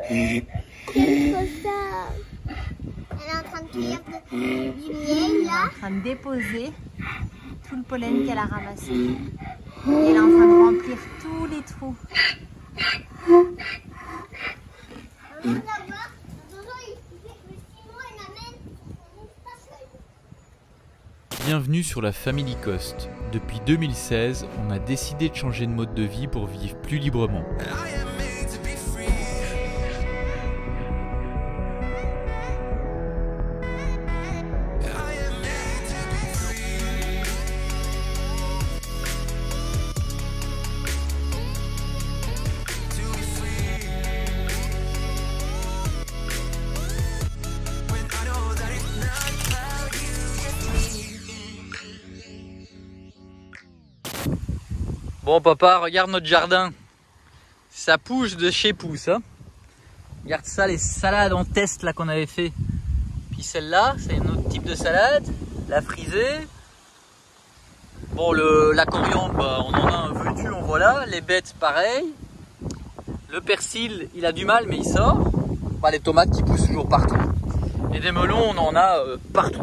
C'est trop ça. Elle est en train de cueillir du miel là. Elle est en train de déposer tout le pollen qu'elle a ramassé. Et elle est en train de remplir tous les trous. Bienvenue sur la Family Coast. Depuis 2016, on a décidé de changer de mode de vie pour vivre plus librement. Bon papa, regarde notre jardin. Ça pousse de chez pousse. Hein. Regarde ça, les salades en test là qu'on avait fait. Puis celle-là, c'est un autre type de salade. La frisée. Bon, la coriandre, bah, on en a un veux-tu, en voilà. Les bêtes, pareil. Le persil, il a du mal, mais il sort. Bah, les tomates qui poussent toujours partout. Et des melons, on en a partout.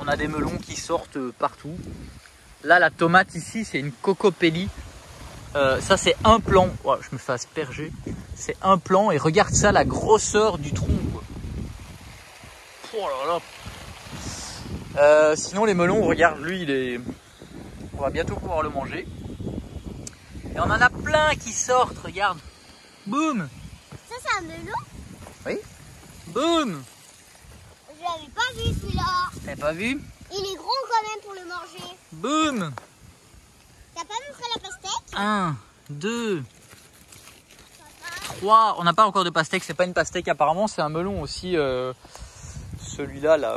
On a des melons qui sortent partout. Là, la tomate ici, c'est une cocopelli. Ça, c'est un plant. Oh, je me fais asperger. C'est un plant. Et regarde ça, la grosseur du tronc. Quoi. Oh là là. Sinon, les melons, regarde, lui, il est... On va bientôt pouvoir le manger. Et on en a plein qui sortent, regarde. Boum. Ça, c'est un melon? Oui. Boum. Je l'avais pas vu celui-là. T'as pas vu? Il est gros quand même pour le manger. Boum. T'as pas montré la pastèque? 1, 2, 3. On n'a pas encore de pastèque, c'est pas une pastèque apparemment, c'est un melon aussi. Celui-là, là,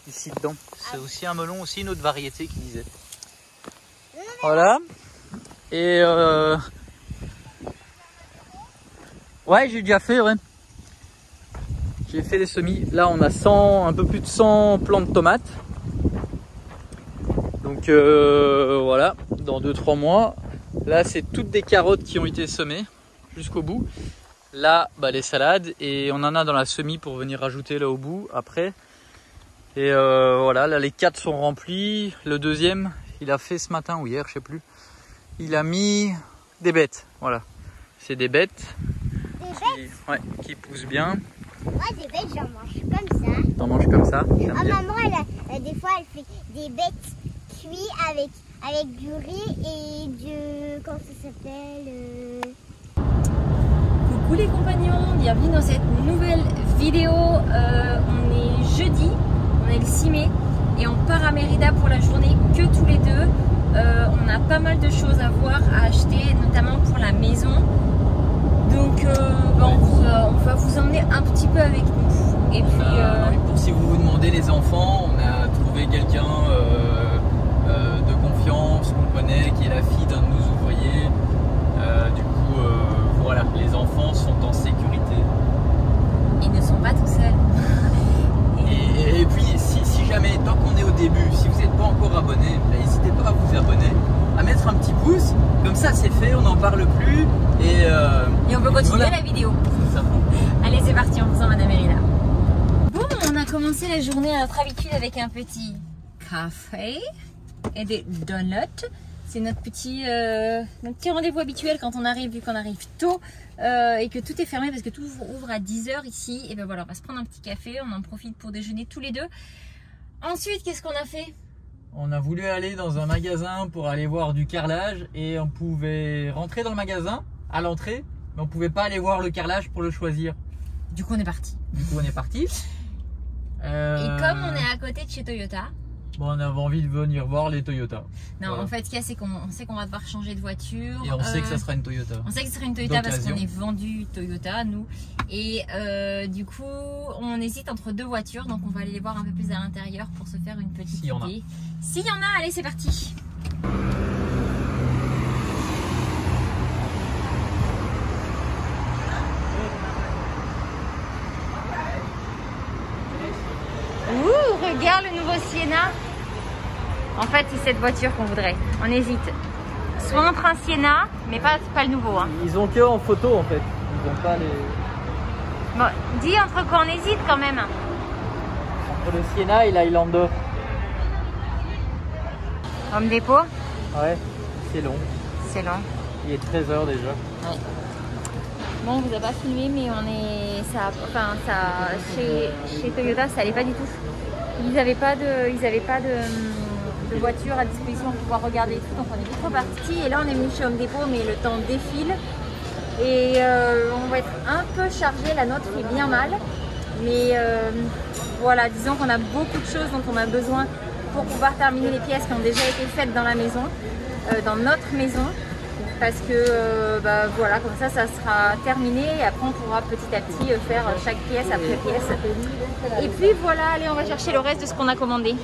ici dedans. C'est aussi un melon, aussi une autre variété qui disait. Voilà. Et ouais, j'ai déjà fait, ouais. J'ai fait des semis. Là, on a un peu plus de 100 plants de tomates. Donc voilà, dans 2-3 mois. Là, c'est toutes des carottes qui ont été semées jusqu'au bout. Là, bah, les salades. Et on en a dans la semis pour venir rajouter là au bout après. Et voilà, là, les 4 sont remplis. Le deuxième, il a fait ce matin ou hier, je sais plus. Il a mis des bêtes. Voilà, c'est des bêtes. Qui poussent bien. Moi, des bêtes, j'en mange comme ça. T'en manges comme ça? Ah, maman, des fois, elle fait des bêtes cuites avec du riz et du... Comment ça s'appelle Coucou les compagnons, bienvenue dans cette nouvelle vidéo. On est jeudi, on est le 6 mai et on part à Mérida pour la journée que tous les deux. On a pas mal de choses à voir, à acheter, notamment pour la maison. Donc on va vous emmener un petit peu avec nous. Et puis pour si vous vous demandez les enfants, on a trouvé quelqu'un de confiance qu'on connaît, qui est la fille d'un de nos ouvriers. Du coup voilà, les enfants sont en sécurité. Ils ne sont pas tout seuls. Et puis si jamais, tant qu'on est au début, si vous n'êtes pas encore abonné, n'hésitez pas à vous abonner, à mettre un petit pouce, comme ça c'est fait, on n'en parle plus et on peut continuer voilà. La vidéo. C'est ça. Allez, c'est parti, on vous emmène à Mérida. Bon, on a commencé la journée à notre habitude avec un petit café et des donuts. C'est notre petit rendez-vous habituel quand on arrive, vu qu'on arrive tôt et que tout est fermé parce que tout ouvre à 10 h ici. Et ben voilà, on va se prendre un petit café, on en profite pour déjeuner tous les deux. Ensuite, qu'est-ce qu'on a fait? On a voulu aller dans un magasin pour aller voir du carrelage et on pouvait rentrer dans le magasin à l'entrée, mais on pouvait pas aller voir le carrelage pour le choisir. Du coup, on est parti. Et comme on est à côté de chez Toyota, bon, on avait envie de venir voir les Toyota. Non, voilà. En fait, ce qu'il y a, c'est qu'on sait qu'on va devoir changer de voiture. Et on sait que ça sera une Toyota. On sait que ce sera une Toyota parce qu'on est vendu Toyota, nous. Et du coup, on hésite entre deux voitures. Donc, on va aller les voir un peu plus à l'intérieur pour se faire une petite idée. S'il y en a, allez, c'est parti. Ouh, regarde le nouveau Sienna. En fait, c'est cette voiture qu'on voudrait. On hésite se montre un Sienna, mais pas le nouveau. Hein. Ils ont que en photo en fait. Ils ont pas les... Bon, dis entre quoi on hésite quand même. Entre le Sienna et l'Highlander. Home Depot. Ouais, c'est long. C'est long. Il est 13h déjà. Ouais. Bon, on vous a pas filmé, mais on est... Chez Toyota, ça allait pas du tout. Ils n'avaient pas de voiture à disposition pour pouvoir regarder tout, donc on est vite reparti. Et là, on est venu chez Home Depot, mais le temps défile. Et on va être un peu chargé, la note fait bien mal. Mais voilà, disons qu'on a beaucoup de choses dont on a besoin pour pouvoir terminer les pièces qui ont déjà été faites dans la maison, dans notre maison. Parce que voilà, comme ça sera terminé et après on pourra petit à petit faire chaque pièce après pièce. Et puis voilà, allez, on va chercher le reste de ce qu'on a commandé.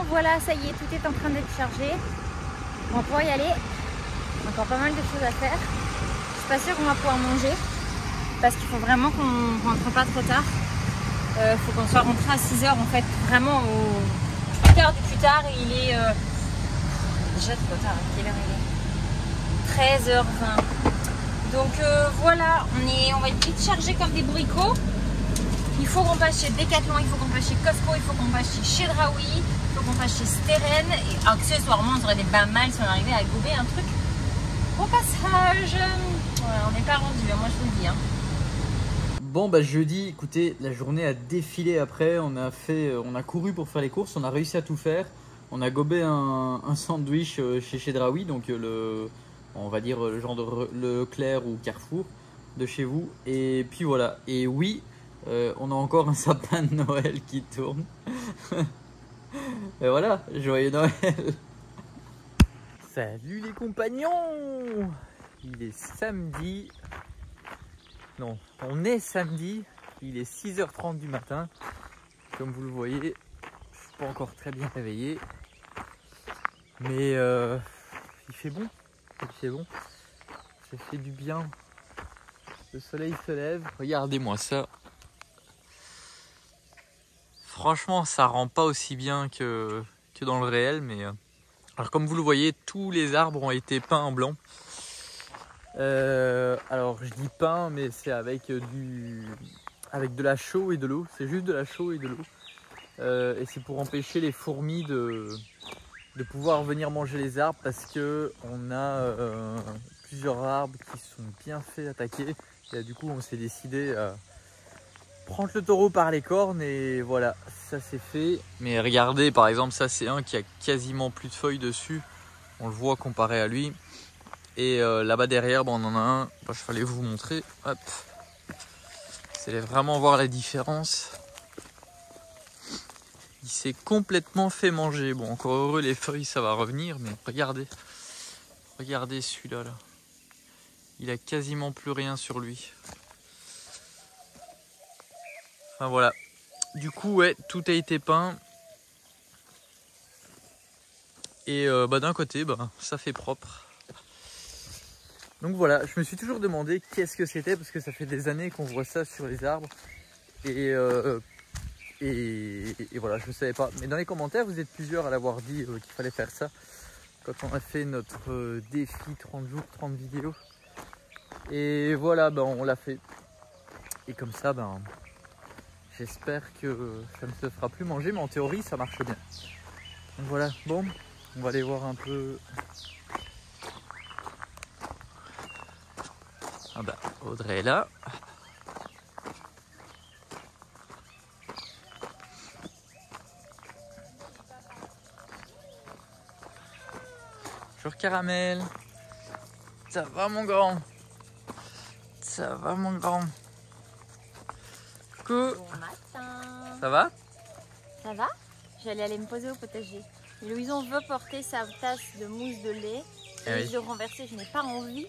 Voilà, ça y est, tout est en train d'être chargé. On va pouvoir y aller. Encore pas mal de choses à faire. Je suis pas sûre qu'on va pouvoir manger parce qu'il faut vraiment qu'on rentre pas trop tard. Faut qu'on soit rentré à 6h en fait, vraiment au plus tard du plus tard. Et il est déjà trop tard. Quelle heure il est? 13h20. Donc voilà, on va être vite chargé comme des bourricots. Il faut qu'on passe chez Decathlon, il faut qu'on passe chez Costco, il faut qu'on passe chez Chedraoui, il faut qu'on passe chez Steren. Et accessoirement, on aurait des bains mal si on arrivait à gober un truc au passage. Ouais, on n'est pas rendu, moi je vous le dis. Hein. Bon bah jeudi, écoutez, la journée a défilé après. On a couru pour faire les courses, on a réussi à tout faire. On a gobé un sandwich chez Chedraoui, donc on va dire le genre de Leclerc ou Carrefour de chez vous. Et puis voilà, et oui. On a encore un sapin de Noël qui tourne. Et voilà, joyeux Noël. Salut les compagnons. Il est samedi. Non, on est samedi. Il est 6h30 du matin. Comme vous le voyez, je ne suis pas encore très bien réveillé. Mais il fait bon. Il fait bon. Ça fait du bien. Le soleil se lève. Regardez-moi ça. Franchement, ça rend pas aussi bien que dans le réel, mais alors comme vous le voyez, tous les arbres ont été peints en blanc. Alors je dis peint, mais c'est avec de la chaux et de l'eau. C'est juste de la chaux et de l'eau. Et c'est pour empêcher les fourmis de pouvoir venir manger les arbres, parce que on a plusieurs arbres qui sont bien fait attaquer. Et du coup, on s'est décidé à prendre le taureau par les cornes et voilà, ça c'est fait. Mais regardez, par exemple, ça c'est un qui a quasiment plus de feuilles dessus. On le voit comparé à lui. Et là-bas derrière, on en a un. Je fallait vous montrer. Hop. Vous allez vraiment voir la différence. Il s'est complètement fait manger. Bon, encore heureux, les feuilles ça va revenir, mais regardez. Regardez celui-là. Là. Il a quasiment plus rien sur lui. Enfin voilà, du coup ouais, tout a été peint et d'un côté ça fait propre. Donc voilà, je me suis toujours demandé qu'est-ce que c'était, parce que ça fait des années qu'on voit ça sur les arbres et voilà, je ne savais pas. Mais dans les commentaires, vous êtes plusieurs à l'avoir dit qu'il fallait faire ça quand on a fait notre défi 30 jours, 30 vidéos. Et voilà, on l'a fait. Et comme ça, j'espère que ça ne se fera plus manger, mais en théorie ça marche bien. Donc voilà, bon, on va aller voir un peu. Ah Audrey est là. Bonjour Caramel. Ça va mon grand? Ça va mon grand? Coucou. Bon matin. Ça va? Ça va? J'allais aller me poser au potager. Et Louison veut porter sa tasse de mousse de lait Et je renversais, je n'ai pas envie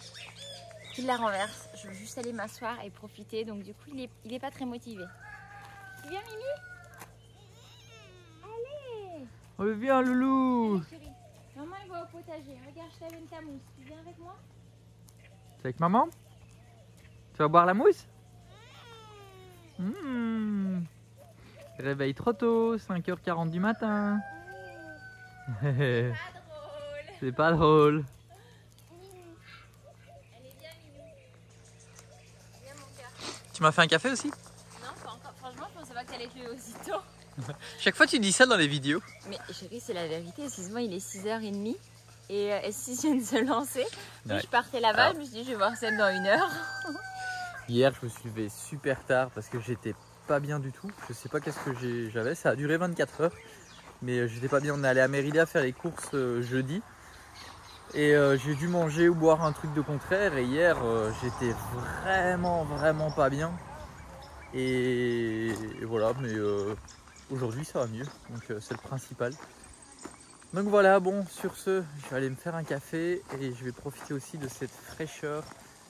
qu'il la renverse. Je veux juste aller m'asseoir et profiter. Donc du coup, il est pas très motivé. Tu viens, Mimi? Allez! Oh, viens, loulou! Allez, chérie. Maman, elle va au potager. Regarde, je t'amène ta mousse. Tu viens avec moi? C'est avec maman? Tu vas boire la mousse? Réveille trop tôt, 5h40 du matin. Pas drôle. C'est pas drôle. Elle est bien, Mimi. Viens, mon cœur. Tu m'as fait un café aussi? Non, pas encore. Franchement, je pensais pas que t'allais te lever aussitôt. Chaque fois tu dis ça dans les vidéos. Mais chérie, c'est la vérité. Excuse-moi, il est 6h30. Et si je viens de se lancer, Ouais. je partais là-bas, je me suis dit, je vais voir Seb dans 1 heure. Hier je me suis levé super tard parce que j'étais pas bien du tout. Je sais pas qu'est-ce que j'avais. Ça a duré 24 heures. Mais j'étais pas bien. On est allé à Mérida faire les courses jeudi. Et j'ai dû manger ou boire un truc de contraire. Et hier j'étais vraiment pas bien. Et voilà, mais aujourd'hui ça va mieux. Donc c'est le principal. Donc voilà, bon, sur ce, je vais aller me faire un café et je vais profiter aussi de cette fraîcheur.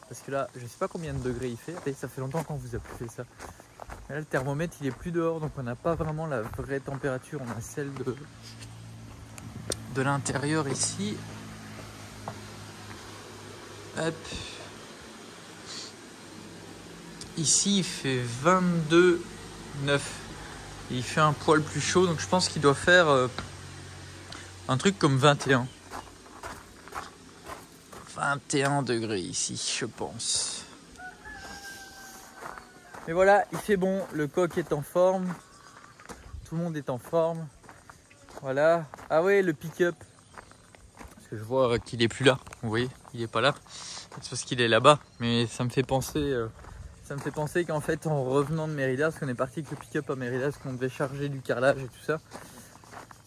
Parce que là, je sais pas combien de degrés il fait. Et ça fait longtemps qu'on vous a plus fait ça. Et là, le thermomètre, il est plus dehors, donc on n'a pas vraiment la vraie température. On a celle de l'intérieur ici. Hop. Ici, il fait 22,9. Il fait un poil plus chaud, donc je pense qu'il doit faire un truc comme 21. 21 degrés ici, je pense. Mais voilà, il fait bon, le coq est en forme. Tout le monde est en forme. Voilà. Ah ouais, le pick-up. Parce que je vois qu'il est plus là. Vous voyez, il est pas là. C'est parce qu'il est là-bas. Mais ça me fait penser... qu'en fait, en revenant de Mérida, parce qu'on est parti avec le pick-up à Mérida, parce qu'on devait charger du carrelage et tout ça.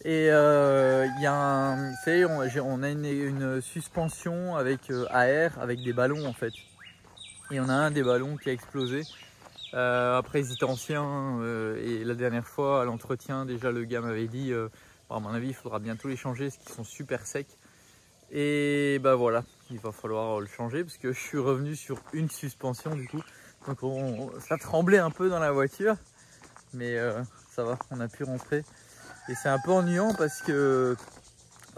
Et il y a un, vous savez, on a une suspension avec à air, avec des ballons en fait. Et on a un des ballons qui a explosé. Après, ils étaient anciens et la dernière fois à l'entretien, déjà le gars m'avait dit, à mon avis, il faudra bientôt les changer parce qu'ils sont super secs. Et bah voilà, il va falloir le changer parce que je suis revenu sur une suspension du coup. Donc ça tremblait un peu dans la voiture, mais ça va, on a pu rentrer. Et c'est un peu ennuyant parce que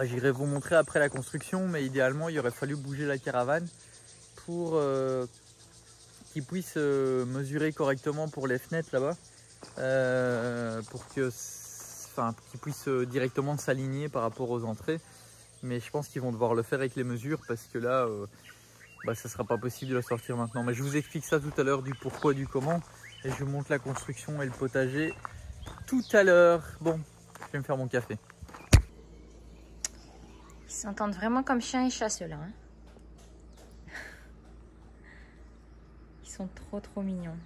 j'irai vous montrer après la construction, mais idéalement il aurait fallu bouger la caravane pour qu'ils puissent mesurer correctement pour les fenêtres là-bas, pour que, qu'ils puissent directement s'aligner par rapport aux entrées. Mais je pense qu'ils vont devoir le faire avec les mesures parce que là, ça sera pas possible de la sortir maintenant. Mais je vous explique ça tout à l'heure du pourquoi, du comment, et je vous montre la construction et le potager tout à l'heure. Bon. Je vais me faire mon café. Ils s'entendent vraiment comme chien et chat ceux-là. Hein. Ils sont trop mignons.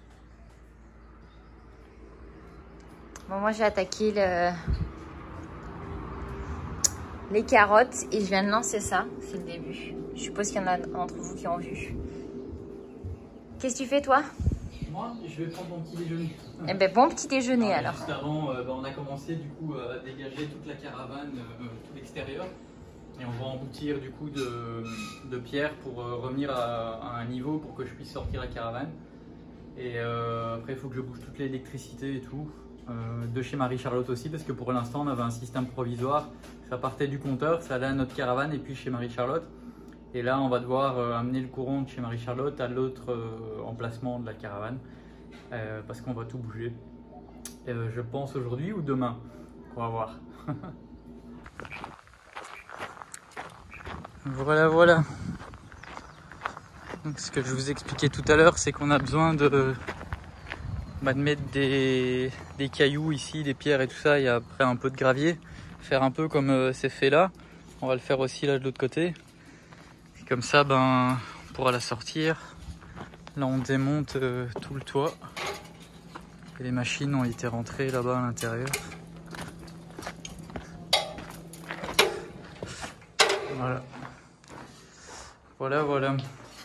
Bon, moi j'ai attaqué les carottes et je viens de lancer ça. C'est le début. Je suppose qu'il y en a d'entre vous qui ont vu. Qu'est-ce que tu fais toi? Moi, je vais prendre mon petit déjeuner. Eh ben bon petit déjeuner alors. Juste avant, on a commencé du coup à dégager toute la caravane, tout l'extérieur. Et on va emboutir du coup de pierre pour revenir à un niveau pour que je puisse sortir la caravane. Et après, il faut que je bouge toute l'électricité et tout. De chez Marie-Charlotte aussi, parce que pour l'instant, on avait un système provisoire. Ça partait du compteur, ça allait à notre caravane et puis chez Marie-Charlotte. Et là, on va devoir amener le courant de chez Marie-Charlotte à l'autre emplacement de la caravane. Parce qu'on va tout bouger. Je pense aujourd'hui ou demain. On va voir. Voilà. Donc, ce que je vous expliquais tout à l'heure, c'est qu'on a besoin de mettre des cailloux ici, des pierres et tout ça. Il y a après un peu de gravier. Faire un peu comme c'est fait là. On va le faire aussi là de l'autre côté. Et comme ça, on pourra la sortir. Là, on démonte tout le toit. Et les machines ont été rentrées là-bas à l'intérieur. Voilà.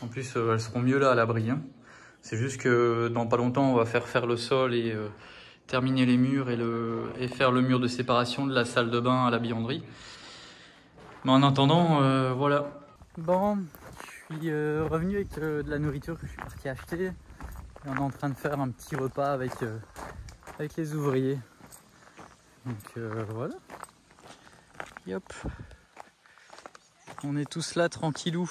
En plus, elles seront mieux là à l'abri. Hein. C'est juste que dans pas longtemps, on va faire le sol et terminer les murs et faire le mur de séparation de la salle de bain à la buanderie. Mais en attendant, voilà. Bon, je suis revenu avec de la nourriture que je suis parti acheter. Et on est en train de faire un petit repas avec les ouvriers. Donc voilà. Yop. On est tous là tranquillou.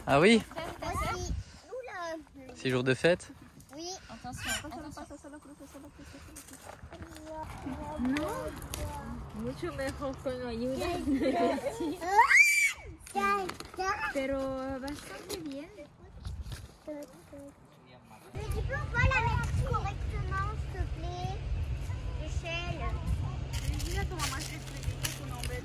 Ah oui? C'est jour de fête? Oui. Attention, attention. No. Mucho mejor con ayuda. Pero bastante bien. Mais tu peux pas la mettre correctement, s'il te plaît? L'échelle. Dis à ton maman, je vais te mettre ton embête.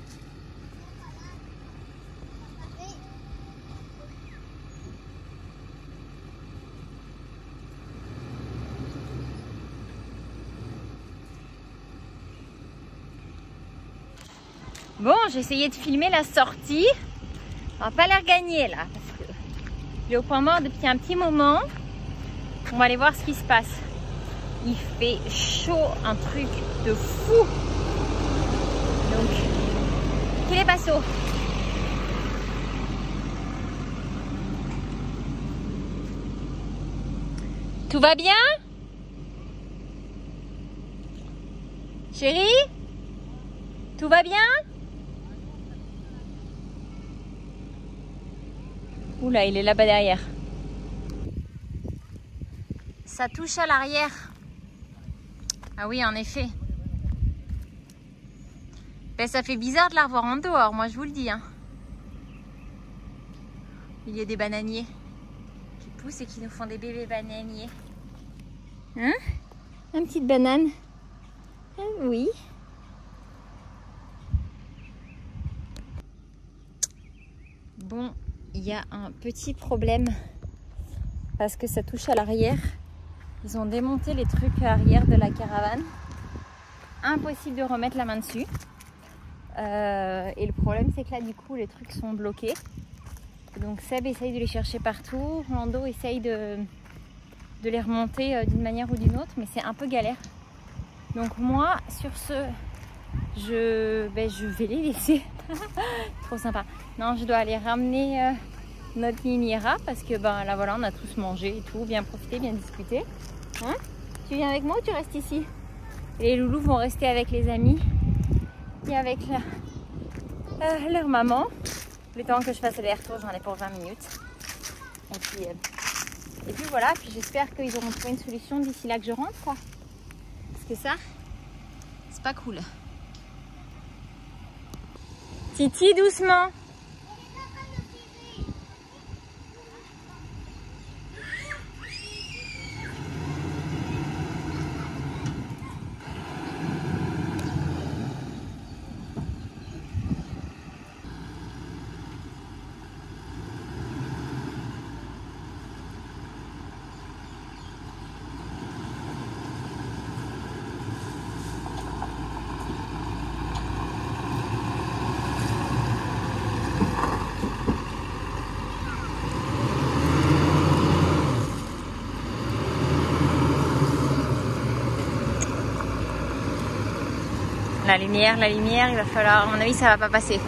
Bon, j'ai essayé de filmer la sortie. On va pas la regagner là, parce que il est au point mort depuis un petit moment. On va aller voir ce qui se passe. Il fait chaud, un truc de fou. Donc, qu'il est passo. Tout va bien? Chérie? Tout va bien? Oula, il est là-bas derrière. Ça touche à l'arrière. Ah oui, en effet. Ben, ça fait bizarre de la revoir en dehors, moi je vous le dis. Hein. Il y a des bananiers qui poussent et qui nous font des bébés bananiers. Hein? Une petite banane. Ah, oui. Bon, il y a un petit problème parce que ça touche à l'arrière. Ils ont démonté les trucs arrière de la caravane. Impossible de remettre la main dessus. Et le problème, c'est que là, du coup, les trucs sont bloqués. Donc Seb essaye de les chercher partout. Rolando essaye de les remonter d'une manière ou d'une autre, mais c'est un peu galère. Donc moi, sur ce, je vais les laisser. Trop sympa. Non, je dois aller ramener notre Miniera parce que ben là voilà, on a tous mangé et tout, bien profité, bien discuté. Hein? Tu viens avec moi ou tu restes ici? Les loulous vont rester avec les amis et avec leur maman. Le temps que je fasse les retours, j'en ai pour 20 minutes. Et puis voilà, puis j'espère qu'ils auront trouvé une solution d'ici là que je rentre, quoi. Parce que ça, c'est pas cool. Titi, doucement. La lumière, il va falloir, à mon avis, ça va pas passer.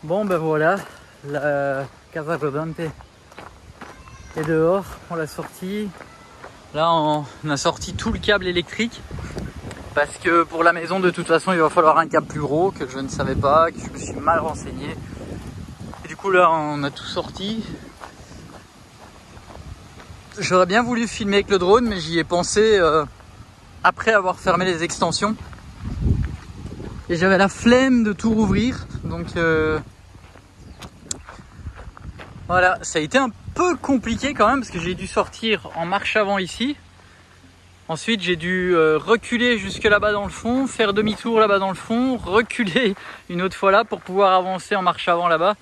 Bon ben voilà, la Casa Rodante est dehors, on l'a sortie. Là on a sorti tout le câble électrique parce que pour la maison de toute façon il va falloir un câble plus gros que je ne savais pas, que je me suis mal renseigné. Et du coup là on a tout sorti. J'aurais bien voulu filmer avec le drone mais j'y ai pensé après avoir fermé les extensions. Et j'avais la flemme de tout rouvrir, donc voilà, ça a été un peu compliqué quand même parce que j'ai dû sortir en marche avant ici. Ensuite j'ai dû reculer jusque là-bas dans le fond, faire demi-tour là-bas dans le fond, reculer une autre fois là pour pouvoir avancer en marche avant là-bas.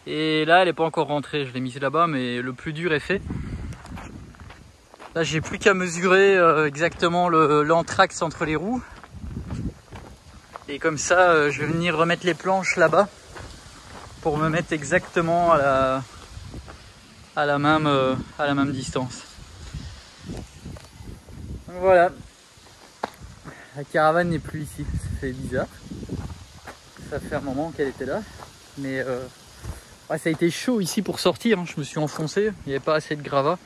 Et là elle n'est pas encore rentrée, je l'ai mise là-bas mais le plus dur est fait. Là j'ai plus qu'à mesurer exactement l'entraxe entre les roues. Et comme ça, je vais venir remettre les planches là-bas pour me mettre exactement à la même distance. Donc voilà, la caravane n'est plus ici, ça fait bizarre. Ça fait un moment qu'elle était là, mais ouais, ça a été chaud ici pour sortir, hein. Je me suis enfoncé, il n'y avait pas assez de gravats.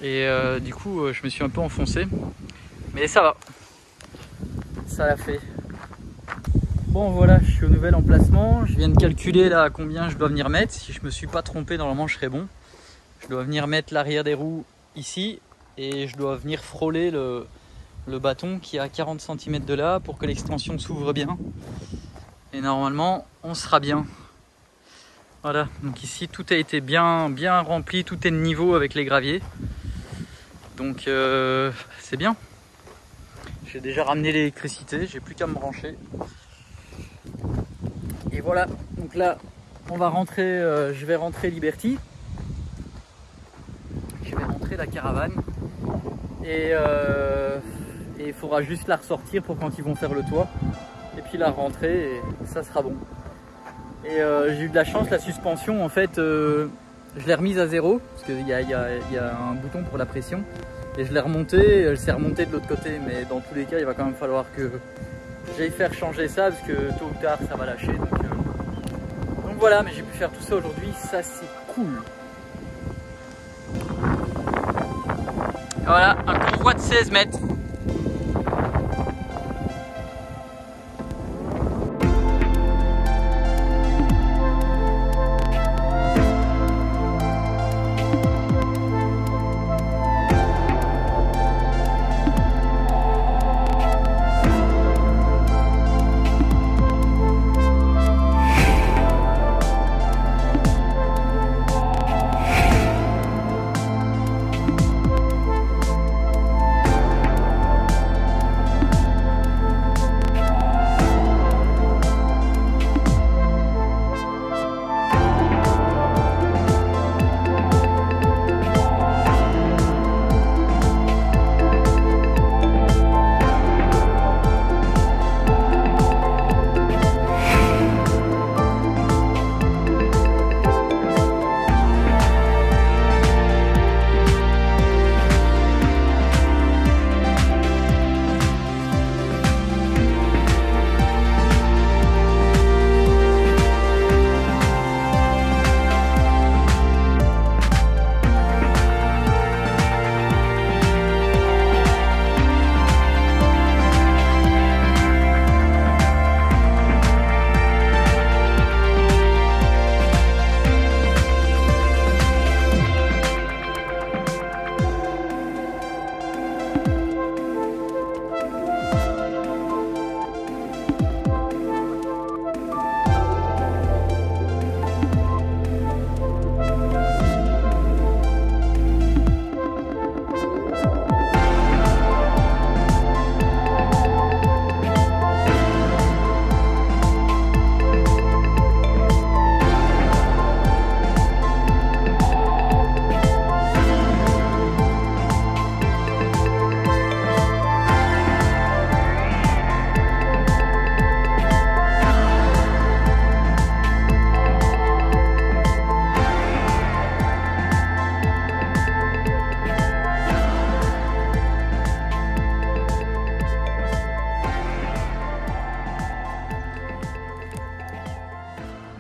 Et du coup, je me suis un peu enfoncé, mais ça va, ça l'a fait. Bon voilà, je suis au nouvel emplacement, je viens de calculer là combien je dois venir mettre. Si je me suis pas trompé, normalement je serai bon. Je dois venir mettre l'arrière des roues ici et je dois venir frôler le bâton qui est à 40 cm de là pour que l'extension s'ouvre bien. Et normalement, on sera bien. Voilà, donc ici tout a été bien rempli, tout est de niveau avec les graviers. Donc c'est bien. J'ai déjà ramené l'électricité, j'ai plus qu'à me brancher. Et voilà, donc là on va rentrer, je vais rentrer Liberty. Je vais rentrer la caravane. Et il faudra juste la ressortir pour quand ils vont faire le toit. Et puis la rentrer et ça sera bon. Et j'ai eu de la chance, la suspension en fait, je l'ai remise à 0 parce qu'il y a un bouton pour la pression. Et je l'ai remontée, elle s'est remontée de l'autre côté. Mais dans tous les cas, il va quand même falloir que j'aille faire changer ça parce que tôt ou tard ça va lâcher. Donc voilà, mais j'ai pu faire tout ça aujourd'hui, ça c'est cool. Voilà, un convoi de 16 mètres.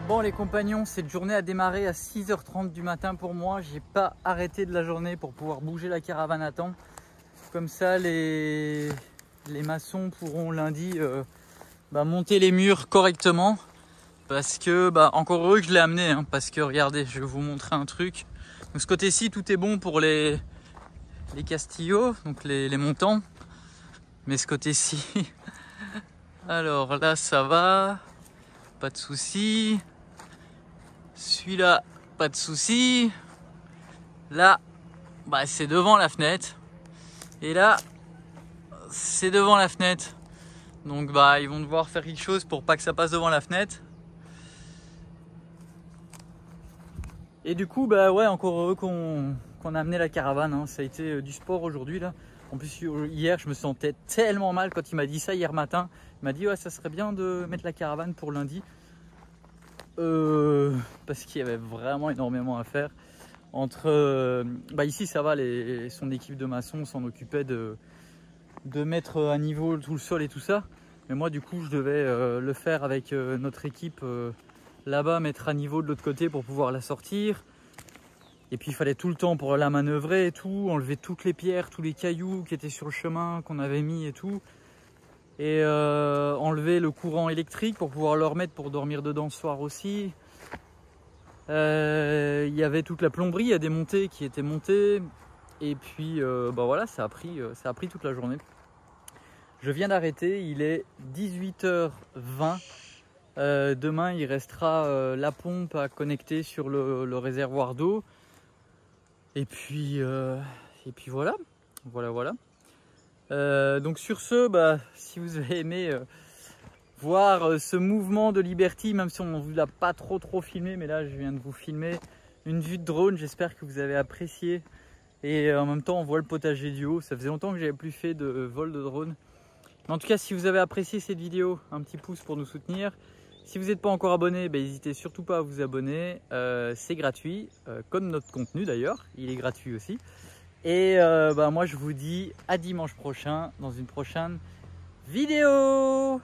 Bon les compagnons, cette journée a démarré à 6h30 du matin pour moi. J'ai pas arrêté de la journée pour pouvoir bouger la caravane à temps. Comme ça les maçons pourront lundi monter les murs correctement. Parce que, encore heureux que je l'ai amené, hein, parce que regardez, je vais vous montrer un truc. Donc ce côté-ci, tout est bon pour les castillos, donc les montants. Mais ce côté-ci, alors là ça va, pas de souci. Celui-là, pas de souci. Là, c'est devant la fenêtre. Et là, c'est devant la fenêtre. Donc ils vont devoir faire quelque chose pour pas que ça passe devant la fenêtre. Et du coup, ouais, encore heureux qu'on a amené la caravane, hein. Ça a été du sport aujourd'hui là. En plus, hier, je me sentais tellement mal quand il m'a dit ça hier matin. Il m'a dit, ouais, ça serait bien de mettre la caravane pour lundi. Parce qu'il y avait vraiment énormément à faire. Ici, ça va, son équipe de maçons s'en occupait de mettre à niveau tout le sol et tout ça. Mais moi, du coup, je devais le faire avec notre équipe là-bas, mettre à niveau de l'autre côté pour pouvoir la sortir. Et puis il fallait tout le temps pour la manœuvrer et tout, enlever toutes les pierres, tous les cailloux qui étaient sur le chemin qu'on avait mis et tout. Et enlever le courant électrique pour pouvoir le remettre pour dormir dedans ce soir aussi. Il y avait toute la plomberie à démonter qui était montée. Et puis voilà, ça a pris toute la journée. Je viens d'arrêter, il est 18h20. Demain il restera la pompe à connecter sur le réservoir d'eau. Et puis voilà. Donc sur ce, si vous avez aimé voir ce mouvement de Liberty, même si on ne vous l'a pas trop filmé, mais là je viens de vous filmer une vue de drone, j'espère que vous avez apprécié. Et en même temps on voit le potager du haut, ça faisait longtemps que j'avais plus fait de vol de drone. Mais en tout cas, si vous avez apprécié cette vidéo, un petit pouce pour nous soutenir. Si vous n'êtes pas encore abonné, n'hésitez surtout pas à vous abonner, c'est gratuit, comme notre contenu d'ailleurs, il est gratuit aussi. Et moi je vous dis à dimanche prochain dans une prochaine vidéo.